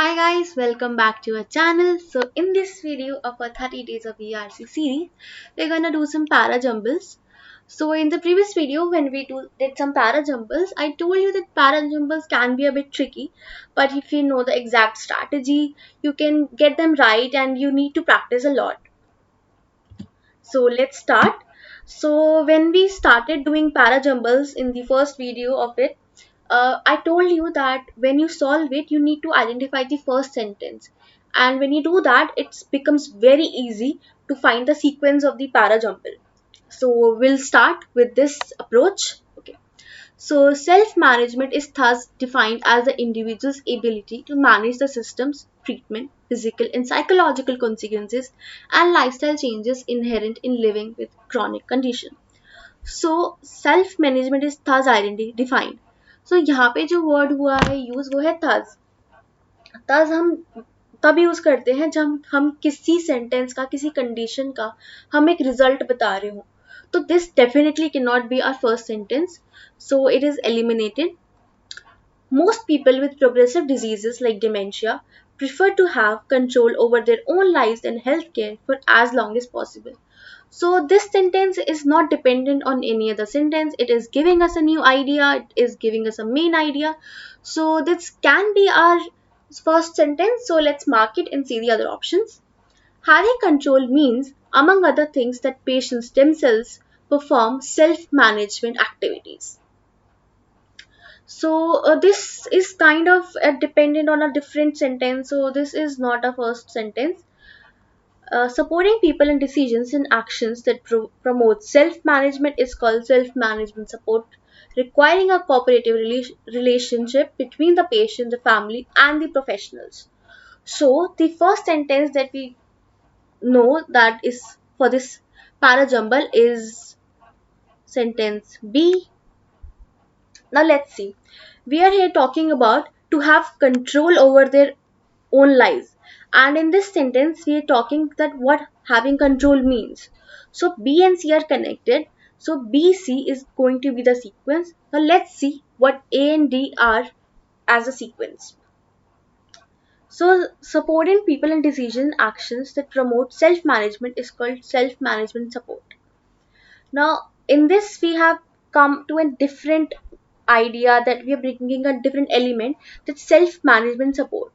Hi guys, welcome back to our channel. So in this video of our 30 days of ERC series, we're gonna do some para jumbles. So in the previous video when we did some para jumbles, I told you that para jumbles can be a bit tricky, but if you know the exact strategy, you can get them right and you need to practice a lot. So let's start. So when we started doing para jumbles in the first video of it, I told you that when you solve it, you need to identify the first sentence. And when you do that, it becomes very easy to find the sequence of the para jumble. So we'll start with this approach. Okay. So, self management is thus defined as the individual's ability to manage the system's treatment, physical and psychological consequences, and lifestyle changes inherent in living with chronic condition. So, self management is thus defined. So, यहाँ पे जो word हुआ है use वो है thus. thus हम तब use करते हैं जब हम किसी सेंटेंस का किसी कंडीशन का हम एक रिजल्ट बता रहे हो तो this definitely can not be our first sentence so it is eliminated. Most people with progressive diseases like dementia prefer to have control over their own lives and healthcare for as long as possible. So, this sentence is not dependent on any other sentence. It is giving us a new idea, it is giving us a main idea. So, this can be our first sentence. So, let's mark it and see the other options. Having control means, among other things, that patients themselves perform self management activities. So this is kind of dependent on a different sentence. So this is not a first sentence. Supporting people in decisions and actions that promote self-management is called self-management support, requiring a cooperative relationship between the patient, the family, and the professionals. So the first sentence that we know that is for this para jumble is sentence B. Now let's see. We are here talking about to have control over their own lives. And in this sentence, we are talking that what having control means. So B and C are connected. So B, C is going to be the sequence. Now let's see what A and D are as a sequence. So supporting people in decision actions that promote self-management is called self-management support. Now, in this, we have come to a different idea that we are bringing a different element that's self management support.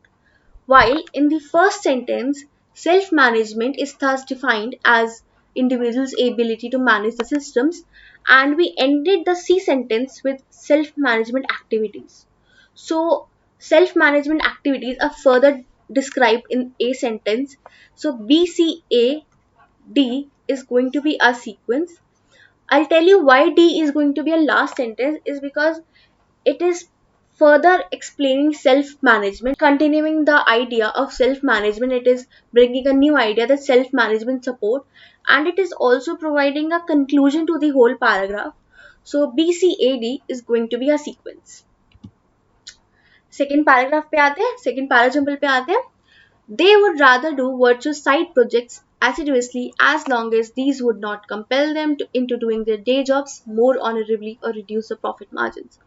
While in the first sentence, self management is thus defined as individual's ability to manage the systems, and we ended the C sentence with self management activities. So, self management activities are further described in A sentence. So, B, C, A, D is going to be a sequence. I'll tell you why D is going to be a last sentence is because it is further explaining self-management, continuing the idea of self-management. It is bringing a new idea, the self-management support, and it is also providing a conclusion to the whole paragraph. So BCAD is going to be a sequence. Second paragraph पे आते हैं, second paragraph पे आते हैं. They would rather do virtuous side projects assiduously as long as these would not compel them into doing their day jobs more honorably or reduce the profit margins.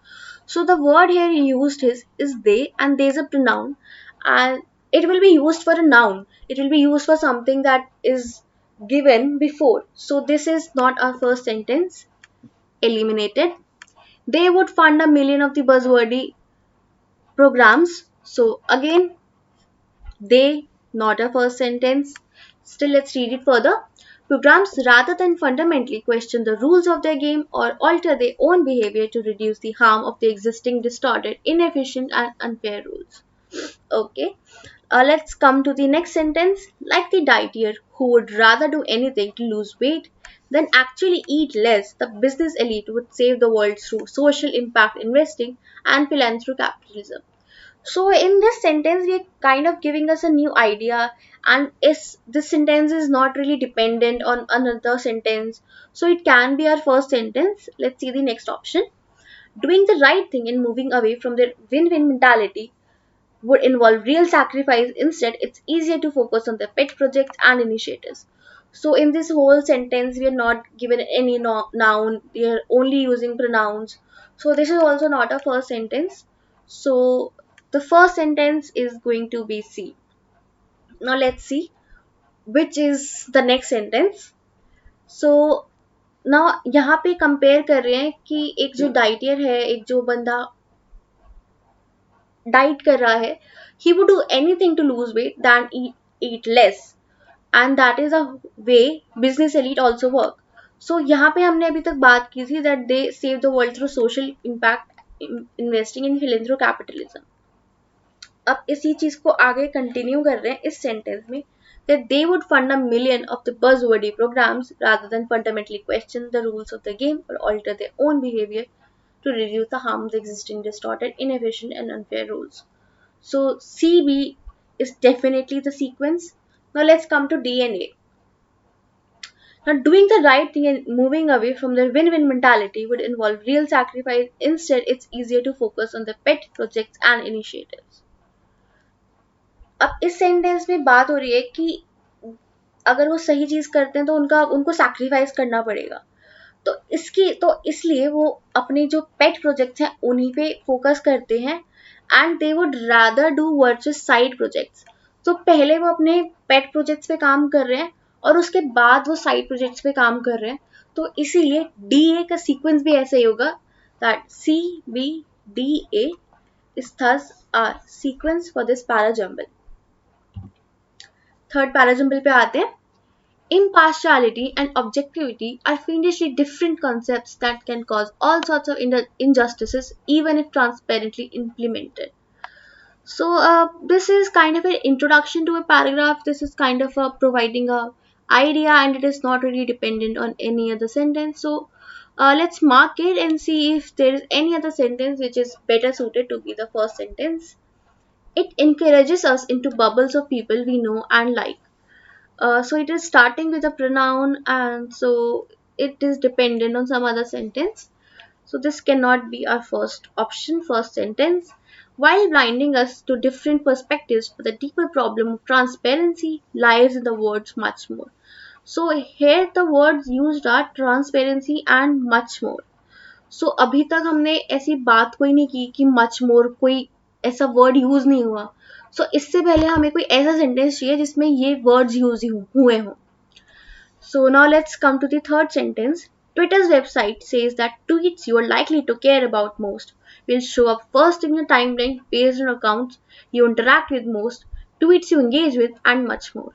So the word here used is they, and there's a pronoun, and it will be used for a noun. It will be used for something that is given before. So this is not our first sentence. Eliminated. They would fund 1 million of the buzzwordy programs. So again, they, not a first sentence. Still, let's read it further. Programs, rather than fundamentally question the rules of their game or alter their own behavior to reduce the harm of the existing distorted, inefficient, and unfair rules. Okay, let's come to the next sentence. Like the dietier who would rather do anything to lose weight than actually eat less, the business elite would save the world through social impact investing and philanthropic capitalism. So in this sentence, we are kind of giving us a new idea, and is this sentence is not really dependent on another sentence. So it can be our first sentence. Let's see the next option. Doing the right thing and moving away from the win-win mentality would involve real sacrifice. Instead, it's easier to focus on the pet projects and initiatives. So in this whole sentence, we are not given any noun. We are only using pronouns. So this is also not a first sentence. So The first sentence is going to be C. Now let's see which is the next sentence. So now यहाँ पे compare कर रहे हैं कि एक जो डाइटियर है, एक जो बंदा डाइट कर रहा है, he would do anything to lose weight than eat less, and that is a way business elite also work. So यहाँ पे हमने अभी तक बात की थी that they save the world through social impact, investing in philanthropy capitalism. अब इसी चीज को आगे कंटिन्यू कर रहे हैं इस सेंटेंस में that they would fund a million of the buzzwordy programs rather than fundamentally question the rules of the game or alter their own behavior to reduce the harm of the existing distorted, inefficient, and unfair rules. So CB is definitely the sequence. Now let's come to DNA. Now, doing the right thing and moving away from the win-win mentality would involve real sacrifice. Instead, it's easier to focus on the pet projects and initiatives. अब इस sentence में बात हो रही है कि अगर वो सही चीज करते हैं तो उनको सैक्रिफाइस करना पड़ेगा, तो इसलिए वो अपने जो पेट प्रोजेक्ट्स हैं उन्हीं पे फोकस करते हैं, and they would rather do versus side projects. तो पहले वो अपने पेट प्रोजेक्ट्स पे काम कर रहे हैं और उसके बाद वो साइड प्रोजेक्ट्स पे काम कर रहे हैं. तो इसीलिए डी ए का सीक्वेंस भी ऐसे ही होगा that C B D A is thus our sequence for this parajumble. Third parajumble पे आते हैं. Impartiality and objectivity are fiendishly different concepts that can cause all sorts of injustices even if transparently implemented. So this is kind of an introduction to a paragraph. This is kind of providing a idea, and it is not really dependent on any other sentence. So let's mark it and see if there is any other sentence which is better suited to be the first sentence. It encourages us into bubbles of people we know and like. So it is starting with a pronoun, and so it is dependent on some other sentence. So this cannot be our first option, first sentence. While blinding us to different perspectives, but the deeper problem of transparency lies in the words much more. So here the words used are transparency and much more. So अभी तक हमने ऐसी बात कोई नहीं की कि much more कोई ऐसा वर्ड यूज नहीं हुआ. सो इससे पहले हमें कोई ऐसा सेंटेंस चाहिए जिसमें ये वर्ड्स यूज हुए हों. So now let's come to the third sentence. Twitter's website says that tweets you are likely to care about most will show up first in your timeline based on accounts you interact with most, tweets you engage with, and much more.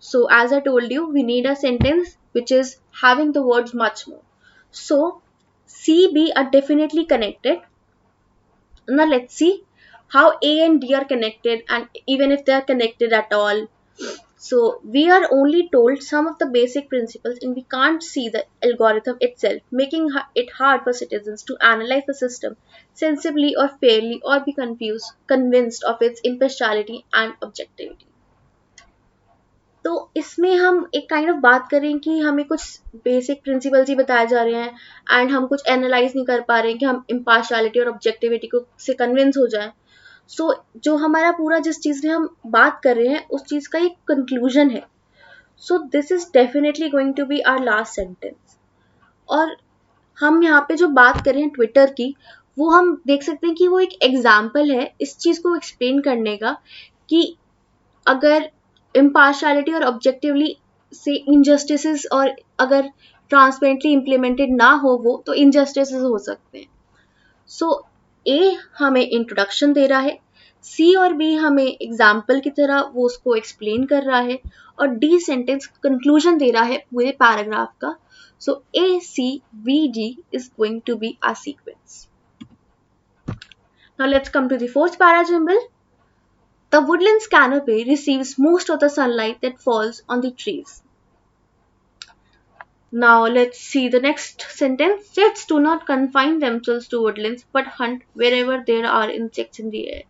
So, as I told you, we need a sentence which is having the words much more. So, C, B are definitely connected. Now, let's see how A and D are connected, and even if they are connected at all. So we are only told some of the basic principles and we can't see the algorithm itself, making it hard for citizens to analyze the system sensibly or fairly or be convinced of its impartiality and objectivity. तो इसमें हम एक kind of बात करें कि हमें कुछ basic principles ही बताए जा रहे हैं एंड हम कुछ एनालाइज नहीं कर पा रहे हैं कि हम इम्पार्शियलिटी और ऑब्जेक्टिविटी को से कन्विंस हो जाएं. सो जो हमारा पूरा जिस चीज़ में हम बात कर रहे हैं उस चीज़ का एक कंक्लूजन है. So this is definitely going to be our last sentence. और हम यहाँ पे जो बात कर रहे हैं ट्विटर की, वो हम देख सकते हैं कि वो एक एग्जाम्पल है इस चीज़ को एक्सप्लेन करने का कि अगर इम्पार्शियलिटी और ऑब्जेक्टिवली से इनजस्टिसेस और अगर ट्रांसपेरेंटली इम्प्लीमेंटेड ना हो वो तो इनजस्टिसेस हो सकते हैं. सो ए हमें इंट्रोडक्शन दे रहा है, सी और बी हमें एग्जाम्पल की तरह वो उसको एक्सप्लेन कर रहा है, और डी सेंटेंस कंक्लूजन दे रहा है पूरे पैराग्राफ का. So A C B D is going to be our sequence. Now let's come to the fourth parajumble. The woodland's canopy receives most of the sunlight that falls on the trees. Now let's see the next sentence. Swifts do not confine themselves to woodlands but hunt wherever there are insects in the air.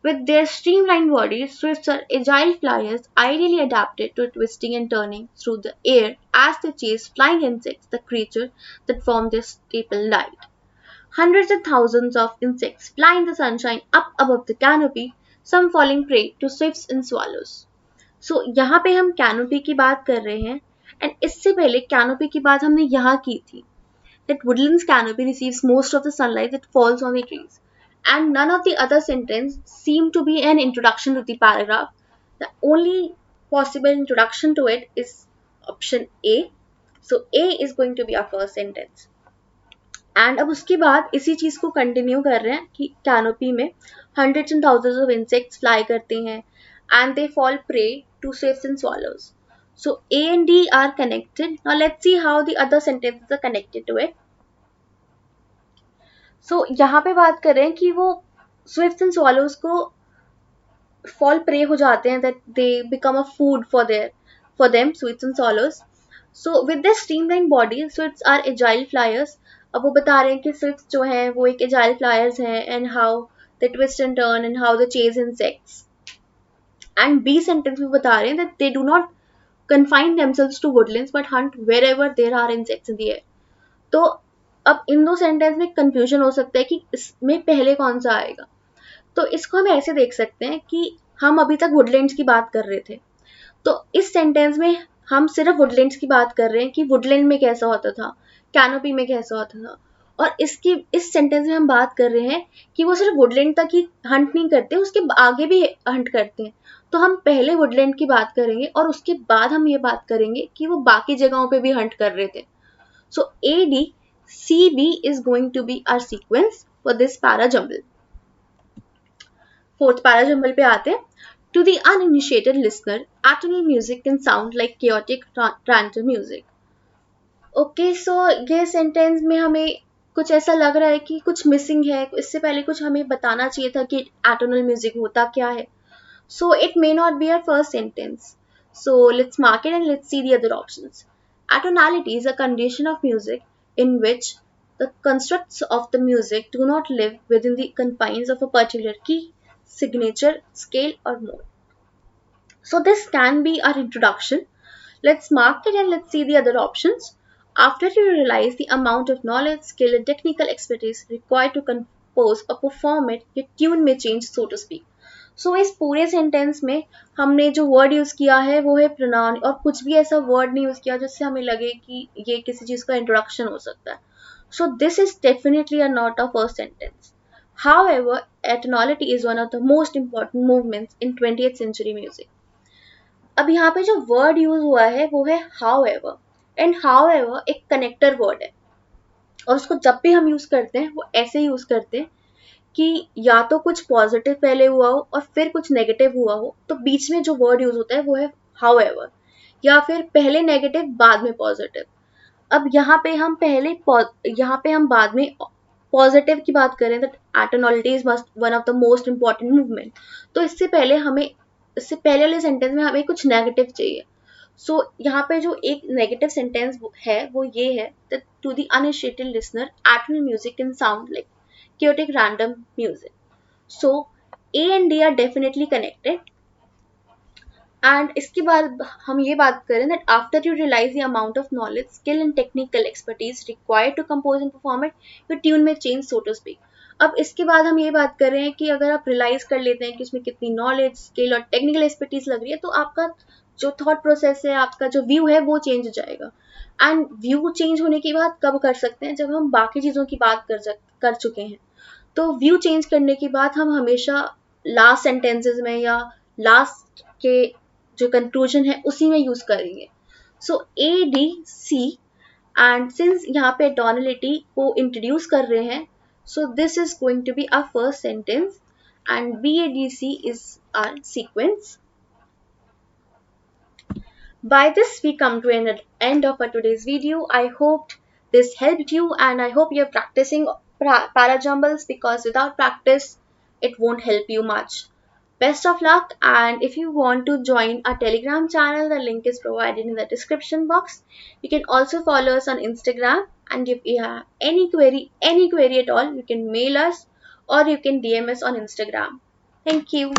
With their streamlined bodies, swifts are agile flyers ideally adapted to twisting and turning through the air as they chase flying insects, the creatures that form their staple diet. Hundreds and thousands of insects fly in the sunshine up above the canopy, some falling prey to swifts and swallows. So यहाँ पे हम canopy की बात कर रहे हैं, and इससे पहले canopy की बात हमने यहाँ की थी that woodlands canopy receives most of the sunlight that falls on the trees, and none of the other sentence seem to be an introduction to the paragraph. The only possible introduction to it is option A. So A is going to be our first sentence. And अब उसके बाद इसी चीज को continue कर रहे हैं कि कैनोपी में hundreds and thousands of insects fly करते हैं and they fall prey to swifts and swallows. So A and D are connected. Now let's see how the other sentences are connected to it. So यहाँ पे बात कर रहे हैं कि वो स्विफ्ट्स एंड swallows को fall prey हो जाते हैं, that they become a food for them swifts and swallows. So with their streamlined body, swifts are agile flyers. अब वो बता रहे हैं कि swifts जो हैं वो एक agile flyers हैं and how they twist and turn and how they chase insects. And B sentence में बता रहे हैं that they do not confine themselves to woodlands but hunt wherever there are insects in the air. तो अब इन दो sentence में confusion हो सकता है कि इसमें पहले कौन सा आएगा. तो इसको हम ऐसे देख सकते हैं कि हम अभी तक वुडलैंड्स की बात कर रहे थे, तो इस सेंटेंस में हम सिर्फ वुडलैंड्स की बात कर रहे हैं कि वुडलैंड में कैसा होता था, कैनोपी में कैसा होता था. और इस सेंटेंस में हम बात कर रहे हैं कि वो सिर्फ वुडलैंड तक ही हंट नहीं करते, उसके आगे भी हंट करते हैं. तो हम पहले वुडलैंड की बात करेंगे और उसके बाद हम ये बात करेंगे कि वो बाकी जगहों पे भी हंट कर रहे थे. सो ADCB is going to be our sequence for this para jumble. Fourth parajumble पे आते हैं. To the uninitiated listener atonal music can sound like chaotic random music. Okay, so ये सेंटेंस में हमें कुछ ऐसा लग रहा है कि कुछ मिसिंग है. इससे पहले कुछ हमें बताना चाहिए था कि एटोनल म्यूजिक होता क्या है. So it may not be our first sentence. So let's mark it and let's see the other options. Atonality is a condition of music in which the constructs of the music do not live within the confines of a particular key, signature, scale, or mode. So this can be our introduction. Let's mark it and let's see the other options. After you realize the amount of knowledge, skill, and technical expertise required to compose or perform it, your tune may change, so to speak. सो इस पूरे sentence में हमने जो word use किया है वो है pronoun, और कुछ भी ऐसा वर्ड नहीं यूज किया जिससे हमें लगे कि ये किसी चीज का इंट्रोडक्शन हो सकता है. So this is definitely a not a first sentence. However, atonality is one of the most important movements in 20th century music. अब यहाँ पे जो वर्ड यूज हुआ है वो है however, एंड however एक कनेक्टर वर्ड है, और उसको जब भी हम यूज करते हैं वो ऐसे यूज करते हैं कि या तो कुछ पॉजिटिव पहले हुआ हो और फिर कुछ नेगेटिव हुआ हो, तो बीच में जो वर्ड यूज होता है वो है however, या फिर पहले नेगेटिव बाद में पॉजिटिव. अब यहाँ पे हम बाद में पॉजिटिव की बात करें तो atonality is one of the most important movement. तो इससे पहले वाले सेंटेंस में हमें कुछ नेगेटिव चाहिए. सो यहाँ पे जो एक नेगेटिव सेंटेंस है वो ये है that to the uninitiated listener atonal music can sound like chaotic random music. So A and D are definitely connected. And इसके बाद हम ये बात करें that after you realize the amount of knowledge, skill and technical expertise required to compose and perform it, your tune may change, so to speak. अब इसके बाद हम ये बात कर रहे हैं कि अगर आप रियलाइज कर लेते हैं कि उसमें कितनी नॉलेज, स्किल और टेक्निकल एक्सपर्टीज लग रही है, तो आपका जो थॉट प्रोसेस है, आपका जो व्यू है वो चेंज हो जाएगा. एंड व्यू चेंज होने की बात कब कर सकते हैं? जब हम बाकी चीज़ों की बात कर चुके हैं. तो व्यू चेंज करने की बात हम हमेशा लास्ट सेंटेंसेस में या लास्ट के जो कंक्लूजन है उसी में यूज करेंगे. सो ADC, एंड सिंस यहाँ पे टोनलिटी को इंट्रोड्यूस कर रहे हैं, so this is going to be our first sentence and BADC is our sequence. By this we come to an end of our today's video. I hope this helped you and I hope you're practicing parajumbles, because without practice it won't help you much. Best of luck, and if you want to join our Telegram channel, the link is provided in the description box. You can also follow us on Instagram, and if you have any query at all, you can mail us or you can DM us on Instagram. Thank you.